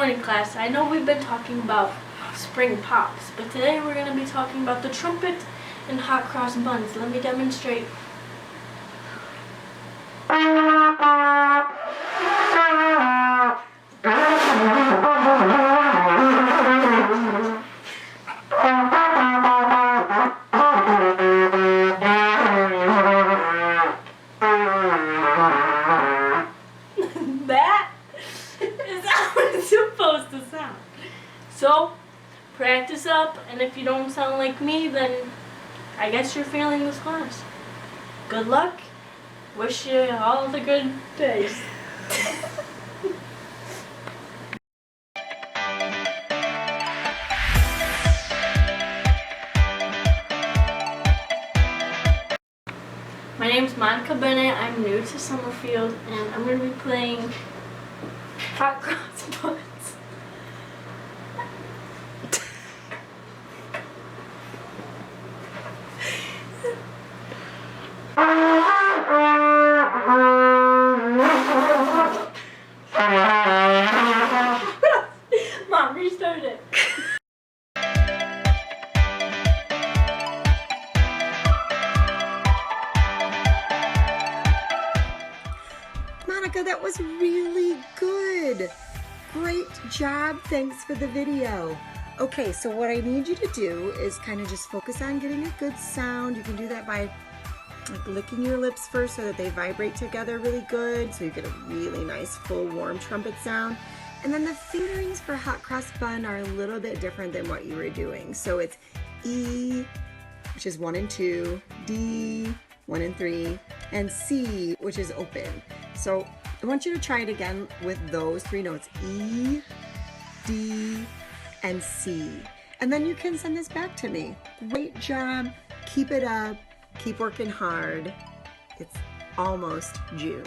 morning class. I know we've been talking about spring pops, but today we're going to be talking about the trumpet and hot cross buns. Let me demonstrate. That is how it's supposed to sound. So, practice up, and if you don't sound like me, then I guess you're failing this class. Good luck. Wish you all the good days. My name's Monica Bennett. I'm new to Summerfield, and I'm going to be playing hot cross buns. Mom, restart it. Monica, that was really good. Great job. Thanks for the video. Okay, so what I need you to do is kind of just focus on getting a good sound. You can do that by like licking your lips first so that they vibrate together really good, so you get a really nice full warm trumpet sound. And then the fingerings for hot cross bun are a little bit different than what you were doing. So it's E, which is 1 and 2, D, 1 and 3, and C, which is open. So I want you to try it again with those 3 notes, E, D, and C. And then you can send this back to me. Great job. Keep it up. Keep working hard. It's almost June.